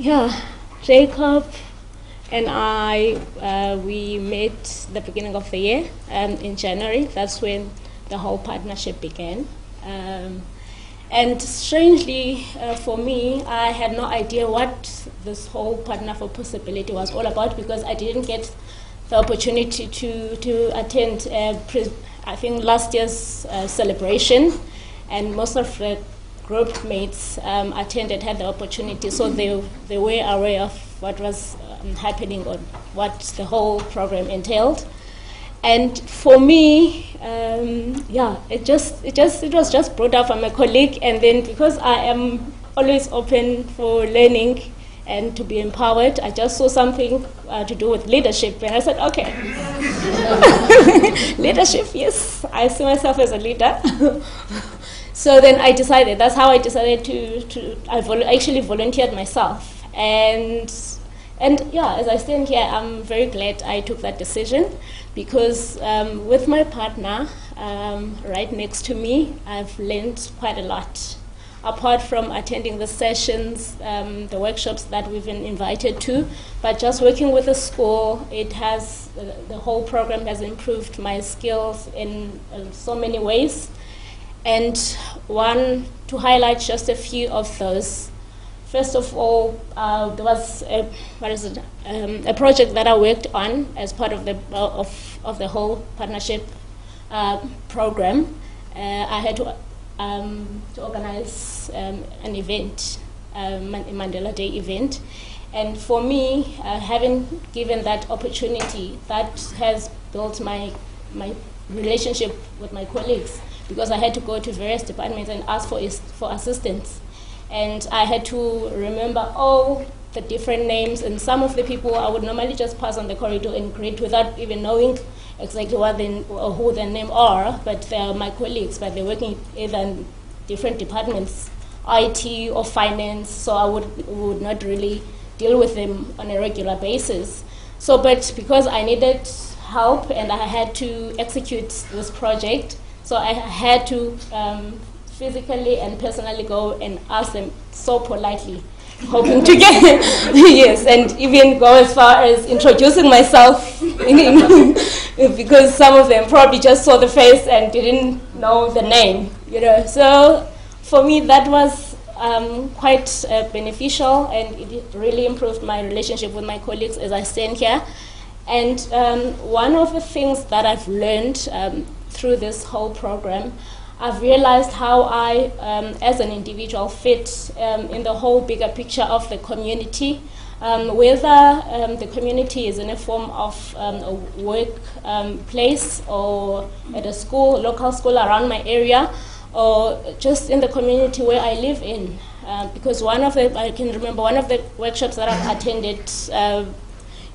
Yeah, Jacob and I, we met the beginning of the year in January. That's when the whole partnership began. And strangely, for me, I had no idea what this whole Partner for Possibility was all about, because I didn't get the opportunity to attend, I think, last year's celebration, and most of the group mates attended, had the opportunity, so they were aware of what was happening or what the whole program entailed. And for me, it was just brought up from a colleague, and then because I am always open for learning and to be empowered, I just saw something to do with leadership, and I said, okay, leadership, yes, I see myself as a leader. So then I decided, that's how I decided I actually volunteered myself. And yeah, as I stand here, I'm very glad I took that decision, because with my partner right next to me, I've learned quite a lot. Apart from attending the sessions, the workshops that we've been invited to, but just working with the school, the whole program has improved my skills in so many ways. And to highlight just a few of those. First of all, there was a project that I worked on as part of the whole partnership program. I had to organize an event, a Mandela Day event, and for me, having given that opportunity, that has built my relationship with my colleagues, because I had to go to various departments and ask for assistance. And I had to remember all the different names, and some of the people I would normally just pass on the corridor and greet without even knowing exactly who their name are, but they are my colleagues, but they're working either in different departments, IT or finance, so I would not really deal with them on a regular basis. But because I needed help and I had to execute this project, so I had to physically and personally go and ask them so politely, hoping to get yes, and even go as far as introducing myself, because some of them probably just saw the face and didn't know the name, So for me, that was quite beneficial, and it really improved my relationship with my colleagues as I stand here. And one of the things that I've learned through this whole program, I've realized how I, as an individual, fit in the whole bigger picture of the community, whether the community is in a form of a work place or at a school, local school around my area, or just in the community where I live in. Because I can remember one of the workshops that I've attended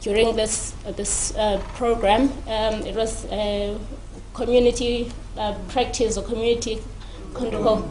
during this program, it was a community practice or community control,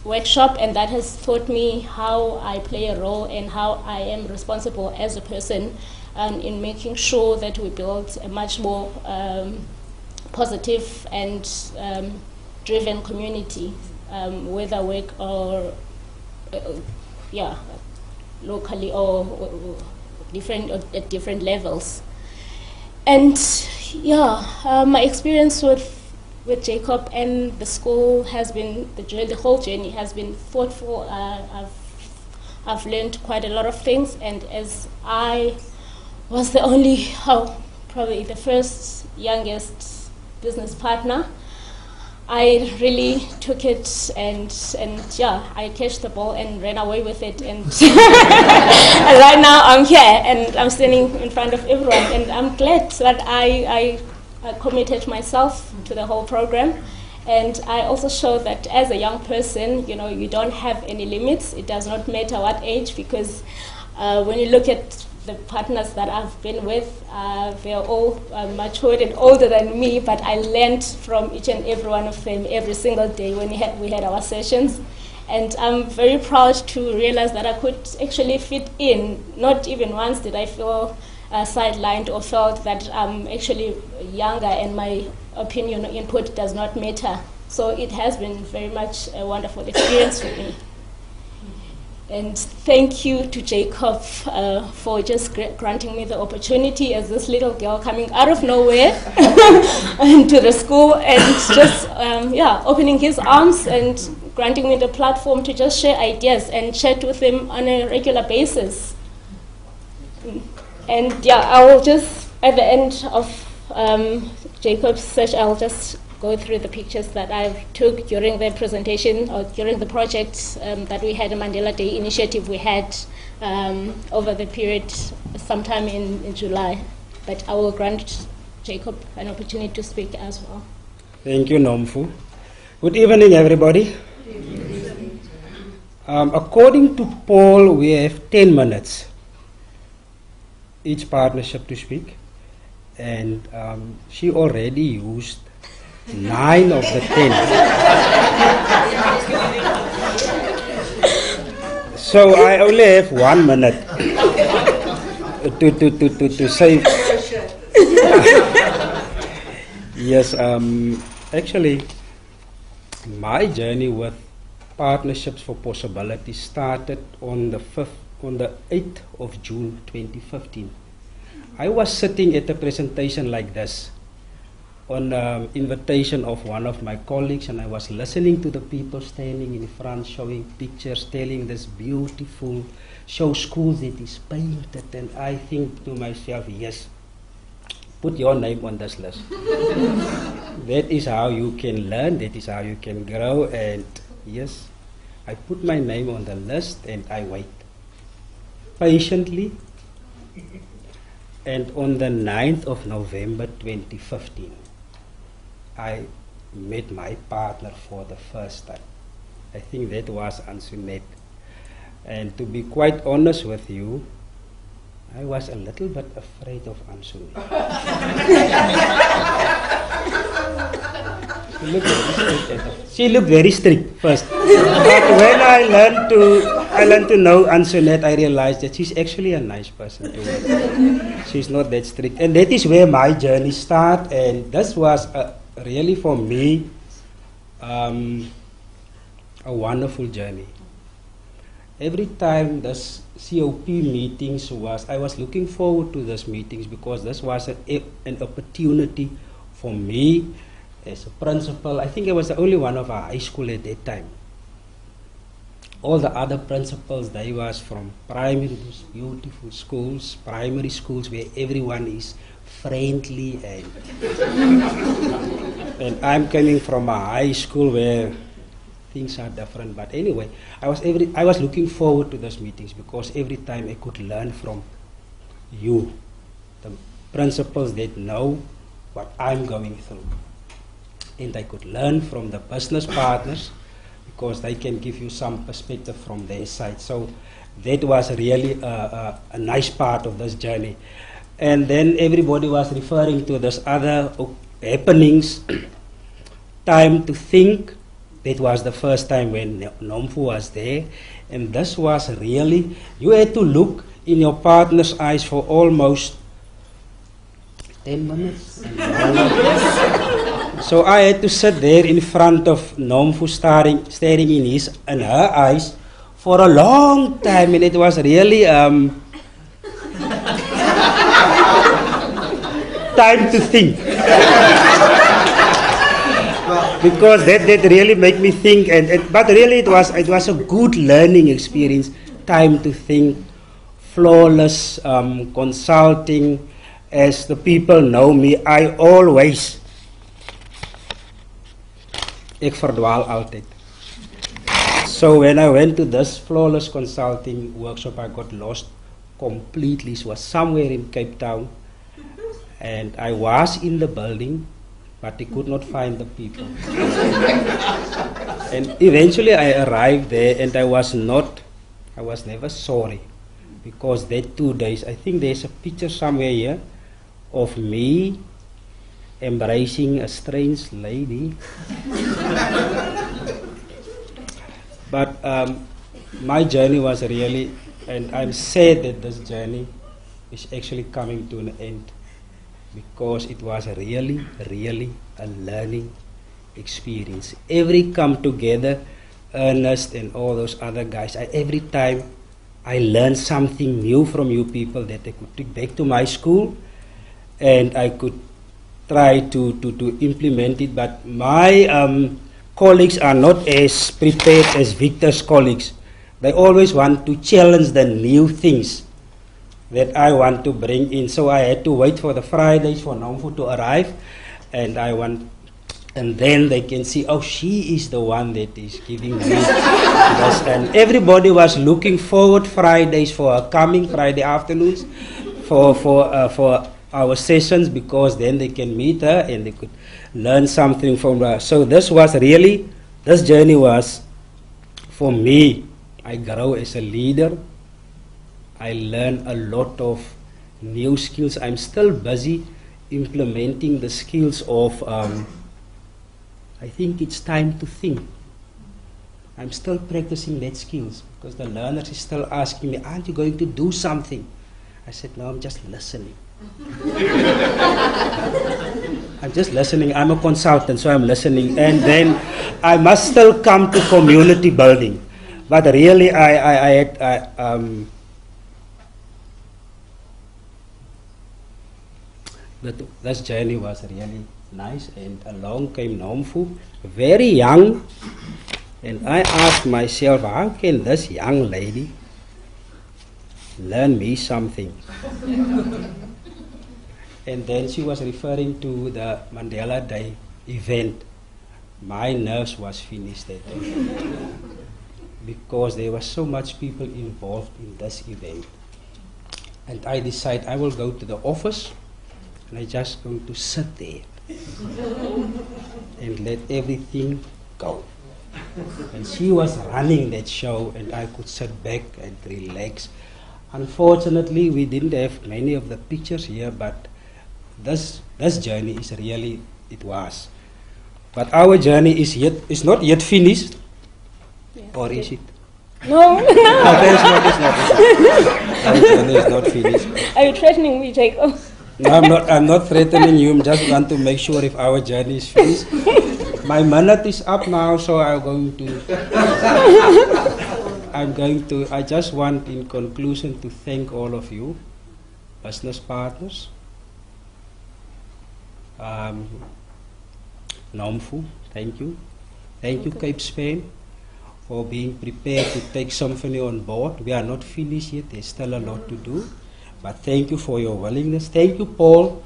workshop, and that has taught me how I play a role and how I am responsible as a person in making sure that we build a much more positive and driven community, whether work or locally or at different levels. And my experience with Jacob and the school has been, the whole journey has been thoughtful. I've learned quite a lot of things, and as I was probably the first youngest business partner, I really took it and I catched the ball and ran away with it, and and right now I'm here and I'm standing in front of everyone, and I'm glad that I committed myself to the whole program. And I also showed that as a young person, you don't have any limits. It does not matter what age, because when you look at the partners that I've been with, they're all matured and older than me, but I learned from each and every one of them every single day when we had our sessions. And I'm very proud to realize that I could actually fit in. Not even once did I feel sidelined or felt that I'm actually younger and my opinion or input does not matter. So it has been very much a wonderful experience for me. And thank you to Jacob for just granting me the opportunity as this little girl coming out of nowhere into the school and just, opening his arms and granting me the platform to just share ideas and chat with him on a regular basis. And I will just, at the end of Jacob's session, I'll just go through the pictures that I took during the presentation or during the project that we had, a Mandela Day initiative we had over the period sometime in July. But I will grant Jacob an opportunity to speak as well. Thank you, Nomfu. Good evening, everybody. According to Paul, we have 10 minutes each partnership to speak, and she already used 9 of the 10. So I only have 1 minute to say. Yes, actually, my journey with Partnerships for Possibility started on the 8th of June 2015. I was sitting at a presentation like this on the invitation of one of my colleagues, and I was listening to the people standing in front, showing pictures, telling this beautiful show school that is painted, and I think to myself, yes, put your name on this list. That is how you can learn, that is how you can grow, and yes, I put my name on the list and I wait patiently. And on the 9th of November 2015, I met my partner for the first time. I think that was Ansunet. And to be quite honest with you, I was a little bit afraid of Ansunet. She looked very strict first. But when I learned to know Ansunet, I realized that she's actually a nice person to work with. She's not that strict. And that is where my journey started, and this was really for me a wonderful journey. Every time this COP meetings I was looking forward to these meetings because this was an opportunity for me as a principal. I think I was the only one of our high school at that time. All the other principals, they was from beautiful schools, primary schools where everyone is friendly, and I'm coming from a high school where things are different. But anyway, I was looking forward to those meetings because every time I could learn from you, the principals that know what I'm going through. And I could learn from the business partners because they can give you some perspective from their side. So that was really a nice part of this journey. And then everybody was referring to this other happenings, time to think. That was the first time when Nomfu was there. And this was really, you had to look in your partner's eyes for almost 10 minutes. So I had to sit there in front of Nomfu staring in her eyes for a long time, and it was really time to think. Because that really made me think, but really it was a good learning experience. Time to think, flawless consulting. As the people know me, I always ek verdwaal altyd. So when I went to this flawless consulting workshop, I got lost completely. It was somewhere in Cape Town, and I was in the building, but I could not find the people. And eventually I arrived there, and I was never sorry, because that 2 days, I think there's a picture somewhere here of me embracing a strange lady. But my journey was really, and I'm sad that this journey is actually coming to an end, because it was really a learning experience. Every come together Ernest and all those other guys. Every time I learned something new from you people that I could take back to my school and I could try to implement it. But my colleagues are not as prepared as Victor's colleagues. They always want to challenge the new things that I want to bring in. So I had to wait for the Fridays for Nomfu to arrive, and then they can see, oh, she is the one that is giving me this. And everybody was looking forward Fridays for her coming, Friday afternoons, for our sessions, because then they can meet her and they could learn something from her. So this journey was, for me, I grow as a leader. I learn a lot of new skills. I'm still busy implementing the skills of, I think it's time to think. I'm still practicing that skills because the learners is still asking me, aren't you going to do something? I said, no, I'm just listening. I'm just listening. I'm a consultant, so I'm listening. And then I must still come to community building. But really, this journey was really nice. And along came Nomfu, very young. And I asked myself, how can this young lady learn me something? And then she was referring to the Mandela Day event. My nerves was finished that day because there was so much people involved in this event. And I decided I will go to the office and I just going to sit there and let everything go. And she was running that show and I could sit back and relax. Unfortunately, we didn't have many of the pictures here, but this journey is really, it was. But our journey is not yet finished, yeah, or is it? No, no. It's not. Our journey is not finished. Are you threatening me, Jacob? No, I'm not threatening you. I just want to make sure if our journey is finished. My minute is up now, so I just want in conclusion to thank all of you, business partners, Nomfu, thank you. Thank you, CAPESPAN, for being prepared to take Symphony on board. We are not finished yet, there's still a lot to do. But thank you for your willingness. Thank you, Paul,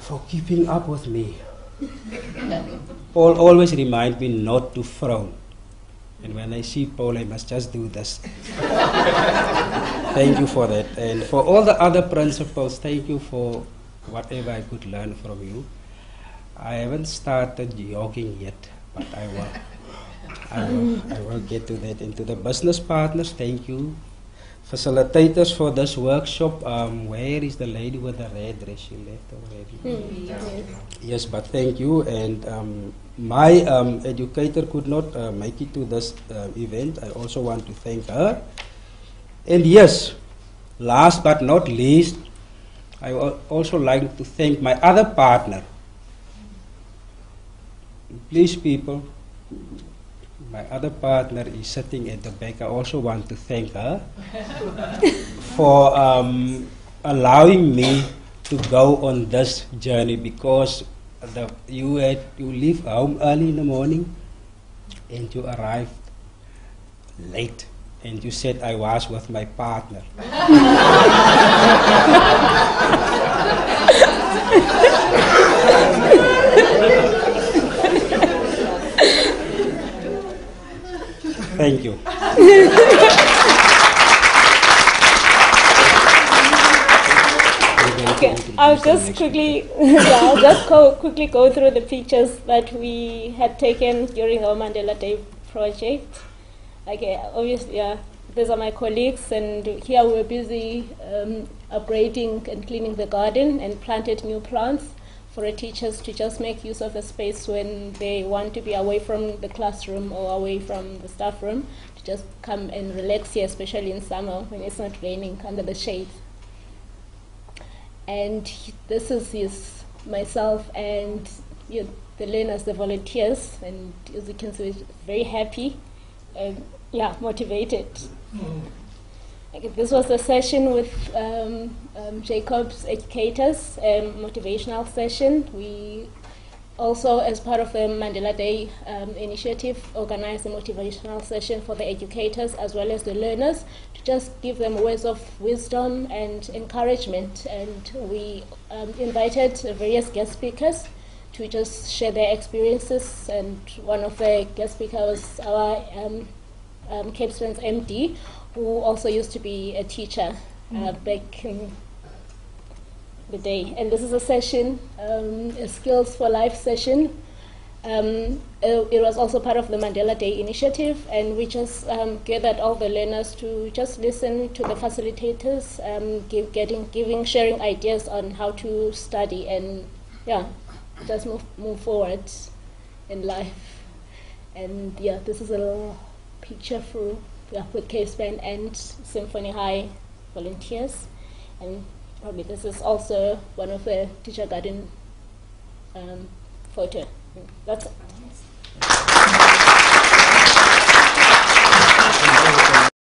for keeping up with me. Paul always reminds me not to frown. And when I see Paul, I must just do this. Thank you for that. And for all the other principals, thank you for whatever I could learn from you. I haven't started jogging yet, but I will get to that. And to the business partners, thank you. Facilitators for this workshop, where is the lady with the red dress? She left already. Yes, but thank you. And my educator could not make it to this event. I also want to thank her. And yes, last but not least, I would also like to thank my other partner. Please, people, my other partner is sitting at the back. I also want to thank her for allowing me to go on this journey, because you leave home early in the morning and you arrived late, and you said I was with my partner. Thank you. Okay, I'll just quickly go through the pictures that we had taken during our Mandela Day project. Okay, obviously, these are my colleagues, and here we're busy upgrading and cleaning the garden and planted new plants for teachers to just make use of the space when they want to be away from the classroom or away from the staff room, to just come and relax here, especially in summer when it's not raining, under the shade. And this is myself and the learners, the volunteers, and as you can see, very happy, motivated. Okay, this was a session with Jacob's educators, motivational session. We also, as part of the Mandela Day initiative, organized a motivational session for the educators as well as the learners to just give them words of wisdom and encouragement. And we invited various guest speakers to just share their experiences. And one of the guest speakers was our CAPESPAN's MD, who also used to be a teacher back in the day. And this is a session, a Skills for Life session. It was also part of the Mandela Day initiative, and we just gathered all the learners to just listen to the facilitators, sharing ideas on how to study and just move forward in life. And this is a little picture with CAPESPAN and Symphony High volunteers, and probably this is also one of the teacher garden photo. That's it.